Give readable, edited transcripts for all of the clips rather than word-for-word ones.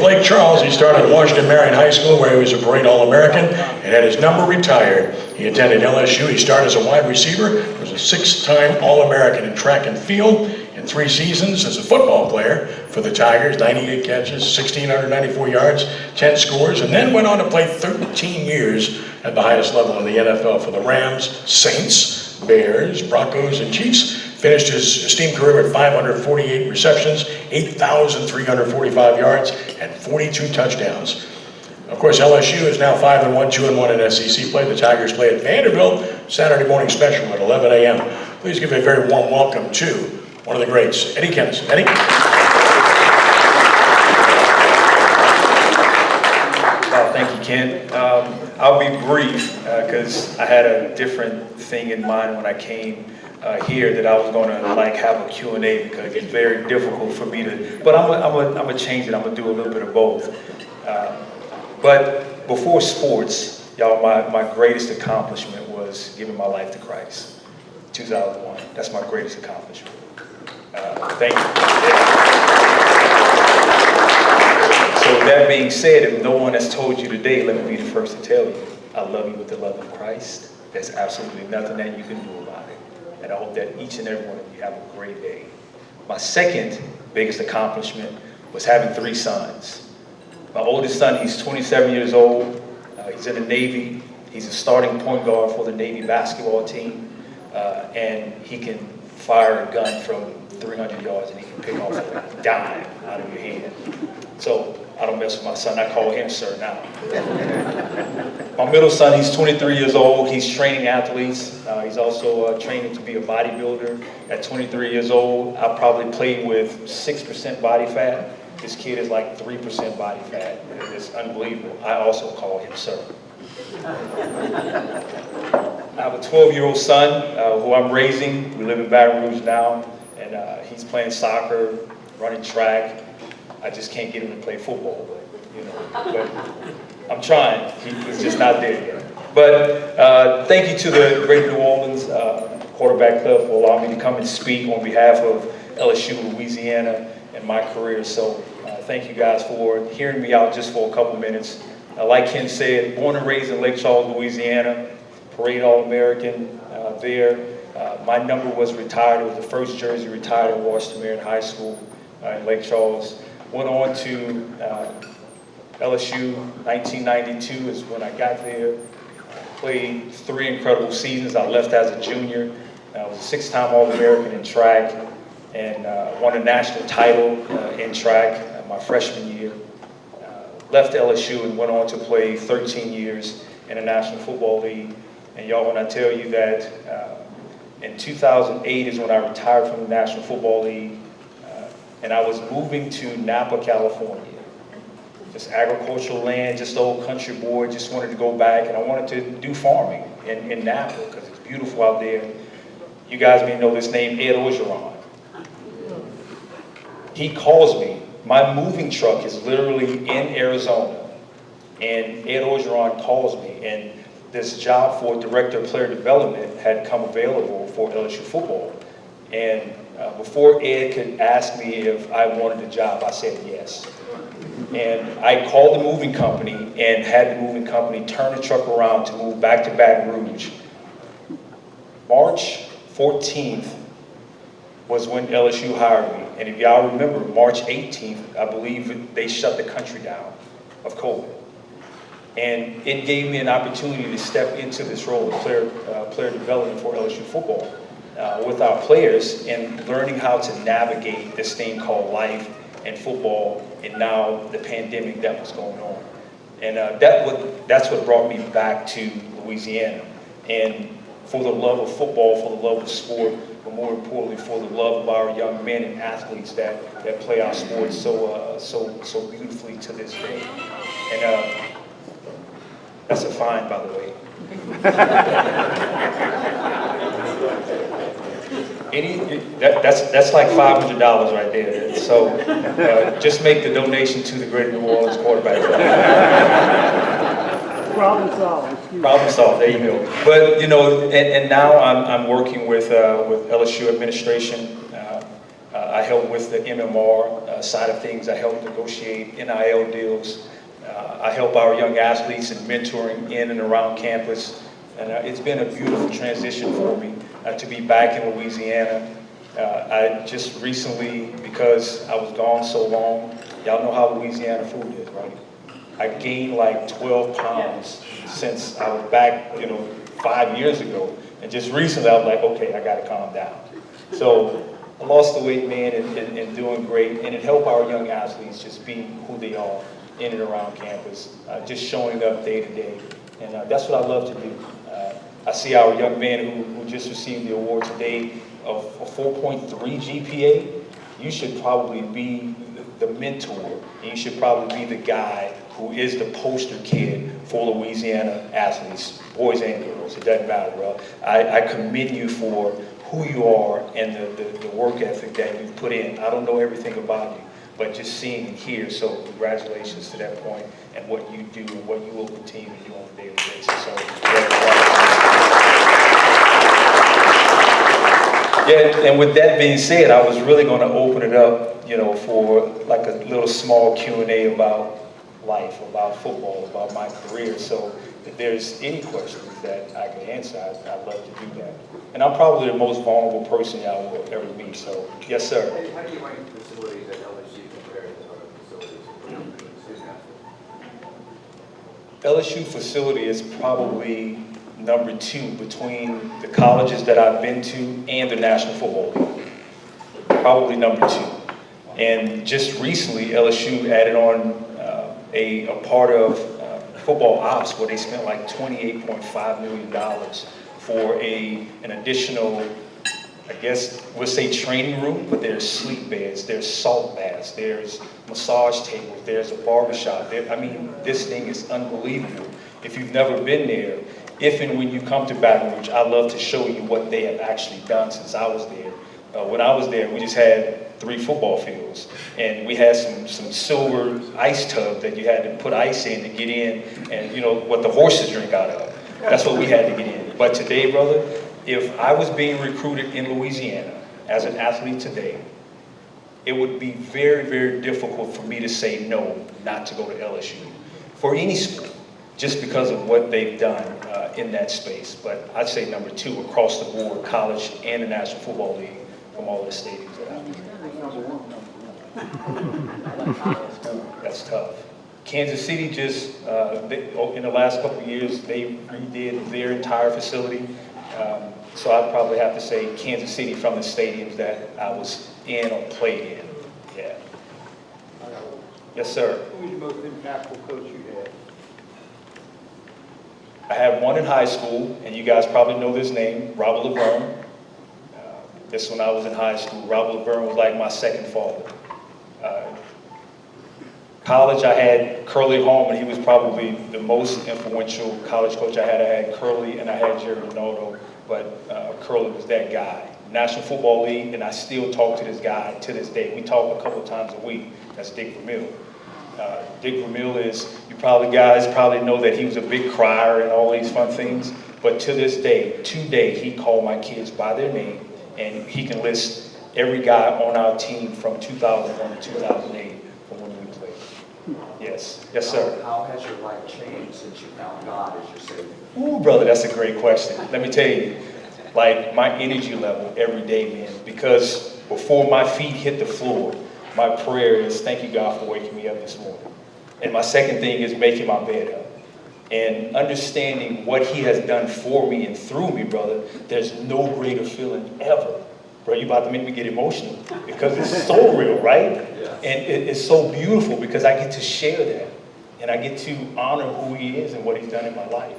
Lake Charles, he started at Washington Marion High School, where he was a parade All-American and had his number retired. He attended LSU. He started as a wide receiver, was a 6-time All-American in track and field, in 3 seasons as a football player for the Tigers, 98 catches, 1,694 yards, 10 scores, and then went on to play 13 years at the highest level in the NFL for the Rams, Saints, Bears, Broncos, and Chiefs. Finished his esteemed career with 548 receptions, 8,345 yards, and 42 touchdowns. Of course, LSU is now 5-1, 2-1 in SEC play. The Tigers play at Vanderbilt Saturday morning special at 11 a.m. Please give a very warm welcome to one of the greats, Eddie Kennison. Eddie? Thank you, Ken. I'll be brief because I had a different thing in mind when I came here, that I was going to have a Q&A, because it's very difficult for me to, but I'm gonna change it. I'm gonna do a little bit of both. But before sports, y'all, my greatest accomplishment was giving my life to Christ. 2001. That's my greatest accomplishment. Thank you. So with that being said, if no one has told you today, let me be the first to tell you, I love you with the love of Christ. There's absolutely nothing that you can do about it. And I hope that each and every one of you have a great day. My second biggest accomplishment was having 3 sons. My oldest son, he's 27 years old. He's in the Navy. He's a starting point guard for the Navy basketball team. And he can fire a gun from 300 yards, and he can pick off a dime out of your hand. So I don't mess with my son. I call him sir now. My middle son, he's 23 years old. He's training athletes. He's also training to be a bodybuilder. At 23 years old, I probably played with 6% body fat. This kid is like 3% body fat. It's unbelievable. I also call him sir. I have a 12-year-old son who I'm raising. We live in Baton Rouge now, and he's playing soccer, running track. I just can't get him to play football, but I'm trying. He's just not there yet. But thank you to the Great New Orleans Quarterback Club for allowing me to come and speak on behalf of LSU Louisiana and my career. So thank you guys for hearing me out just for a couple minutes. Like Ken said, born and raised in Lake Charles, Louisiana, parade All-American there. My number was retired. It was the first jersey retired at Washington Marion High School in Lake Charles. Went on to LSU. 1992 is when I got there. Played 3 incredible seasons. I left as a junior. I was a 6-time All-American in track, and won a national title in track my freshman year. Left LSU and went on to play 13 years in the National Football League. And y'all, when I tell you that in 2008 is when I retired from the National Football League, and I was moving to Napa, California. Just agricultural land, just old country boy, just wanted to go back, and I wanted to do farming in Napa because it's beautiful out there. You guys may know this name, Ed Orgeron. He calls me. My moving truck is literally in Arizona, and Ed Orgeron calls me, and this job for Director of Player Development had come available for LSU football. And before Ed could ask me if I wanted the job, I said yes. And I called the moving company and had the moving company turn the truck around to move back to Baton Rouge. March 14th was when LSU hired me. And if y'all remember, March 18th, I believe they shut the country down of COVID. And it gave me an opportunity to step into this role of player development for LSU football with our players, and learning how to navigate this thing called life and football, and now the pandemic that was going on. And that's what brought me back to Louisiana. And for the love of football, for the love of sport, but more importantly, for the love of our young men and athletes that play our sports so beautifully to this day. And that's a fine, by the way. That's like $500 right there. So just make the donation to the Great New Orleans Quarterback Club. Problem solved. Problem solved. There you go. But and now I'm working with LSU administration, I help with the MMR side of things. I help negotiate NIL deals. I help our young athletes in mentoring in and around campus. And it's been a beautiful transition for me to be back in Louisiana. I just recently, because I was gone so long, y'all know how Louisiana food is, right? I gained like 12 pounds since I was back, 5 years ago. And just recently I was like, okay, I gotta calm down. So I lost the weight, man, and doing great. And it helped our young athletes just be who they are in and around campus, just showing up day to day. And that's what I love to do. I see our young man who just received the award today of a 4.3 GPA. You should probably be the mentor, and you should probably be the guy who is the poster kid for Louisiana athletes, boys and girls. It doesn't matter, bro. I commend you for who you are and the work ethic that you've put in. I don't know everything about you, but just seeing and hear, so congratulations to that point and what you do and what you will continue to do on a daily basis. So, yeah, and with that being said, I was really going to open it up, for like a little small Q&A about life, about football, about my career. So if there's any questions that I can answer, I'd love to do that. And I'm probably the most vulnerable person y'all will ever meet, so yes, sir. How do you rank the facilities at LSU compared to other facilities for student athletes? LSU facility is probably number 2 between the colleges that I've been to and the National Football League. Probably number 2. And just recently, LSU added on a part of football ops where they spent like $28.5 million for an additional, I guess we'll say training room, but there's sleep beds, there's salt baths, there's massage tables, there's a barbershop. I mean, this thing is unbelievable. If you've never been there, if and when you come to Baton Rouge, I'd love to show you what they have actually done since I was there. When I was there, we just had 3 football fields, and we had some silver ice tub that you had to put ice in to get in, and what the horses drink out of. That's what we had to get in. But today, brother, if I was being recruited in Louisiana as an athlete today, it would be very, very difficult for me to say no, not to go to LSU for any school, just because of what they've done in that space. But I'd say number 2 across the board, college and the National Football League, from all the stadiums that I've been in. That's tough. Kansas City just, in the last couple of years, they redid their entire facility. So I'd probably have to say Kansas City from the stadiums that I was in or played in. Yeah. Yes, sir. Who was the most impactful coach you had? I had one in high school, and you guys probably know this name, Robert Laverne. This when I was in high school. Robert Laverne was like my second father. College, I had Curly Holman. He was probably the most influential college coach I had. I had Curly and I had Jerry Ronaldo, but Curly was that guy. National Football League, and I still talk to this guy to this day. We talk a couple of times a week. That's Dick Vermeil. Dick Vermeil is, guys probably know that he was a big crier and all these fun things, but to this day, today, he called my kids by their name, and he can list every guy on our team from 2001 to 2008 from when we played. Yes. Yes, sir. How has your life changed since you found God as your Savior? Ooh, brother, that's a great question. Let me tell you, like my energy level every day, man, because before my feet hit the floor, my prayer is, thank you, God, for waking me up this morning. And my second thing is making my bed up. And understanding what he has done for me and through me, brother, there's no greater feeling ever. Bro, you about to make me get emotional because it's so real, right? Yeah. And it's so beautiful because I get to share that. And I get to honor who he is and what he's done in my life.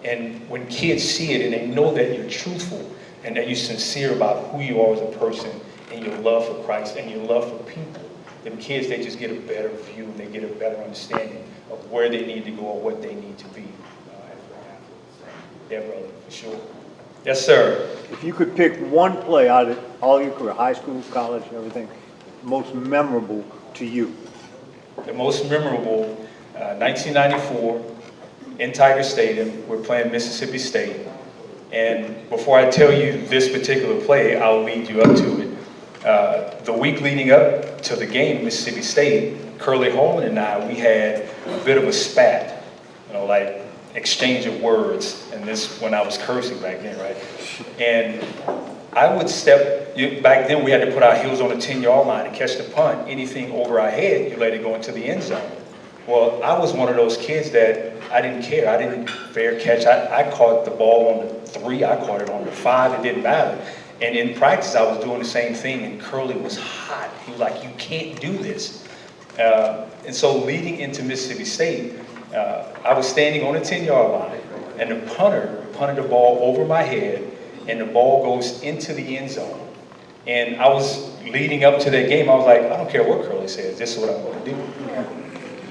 And when kids see it and they know that you're truthful and that you're sincere about who you are as a person and your love for Christ and your love for people, them kids, they just get a better view and they get a better understanding of where they need to go or what they need to be. Yeah, brother, for sure. Yes, sir. If you could pick one play out of all your career, high school, college, everything, most memorable to you. The most memorable, 1994, in Tiger Stadium, we're playing Mississippi State. And before I tell you this particular play, I'll lead you up to it. The week leading up to the game, Mississippi State, Curly Holman and I, we had a bit of a spat, like exchange of words, and this when I was cursing back then, right? And I would back then we had to put our heels on the 10-yard line and catch the punt. Anything over our head, you let it go into the end zone. Well, I was one of those kids that I didn't care. I didn't fair catch. I caught the ball on the 3, I caught it on the 5, it didn't matter. And in practice, I was doing the same thing, and Curly was hot. He was like, you can't do this. And so leading into Mississippi State, I was standing on the 10-yard line, and the punter punted the ball over my head, and the ball goes into the end zone. And I was leading up to that game, I was like, I don't care what Curly says, this is what I'm going to do.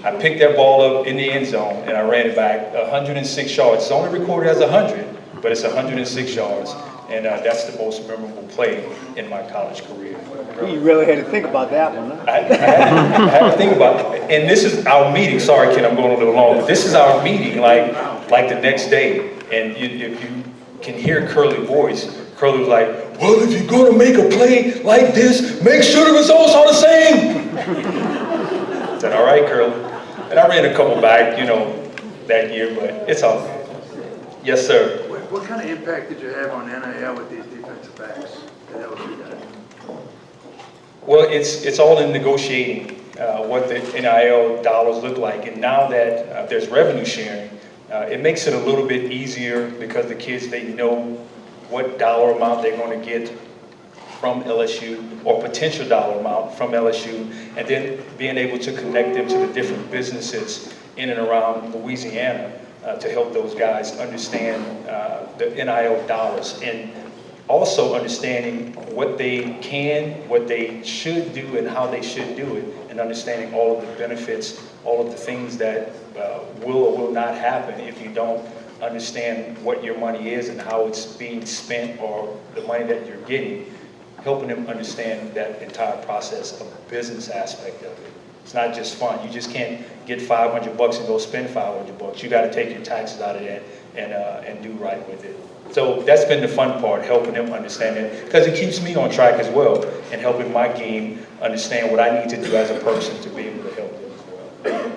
I picked that ball up in the end zone, and I ran it back 106 yards. It's only recorded as 100, but it's 106 yards. And that's the most memorable play in my college career. You really had to think about that one, huh? I had to think about it. And this is our meeting. Sorry, Ken, I'm going a little long, but this is our meeting like the next day. And if you can hear Curly's voice, Curly was like, well, if you're going to make a play like this, make sure the results are the same. I said, all right, Curly. And I ran a couple back, that year, but it's all. Yes, sir. What kind of impact did you have on NIL with these defensive backs that LSU got? Well, it's all in negotiating what the NIL dollars look like. And now that there's revenue sharing, it makes it a little bit easier because the kids, they know what dollar amount they're going to get from LSU or potential dollar amount from LSU, and then being able to connect them to the different businesses in and around Louisiana to help those guys understand the NIL dollars, and also understanding what they can, what they should do, and how they should do it, and understanding all of the benefits, all of the things that will or will not happen if you don't understand what your money is and how it's being spent, or the money that you're getting, helping them understand that entire process of the business aspect of it. It's not just fun. You just can't get $500 and go spend $500. You got to take your taxes out of that and do right with it. So that's been the fun part, helping them understand it, because it keeps me on track as well, and helping my game understand what I need to do as a person to be able to help them as well.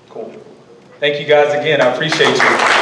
Cool. Thank you guys again. I appreciate you.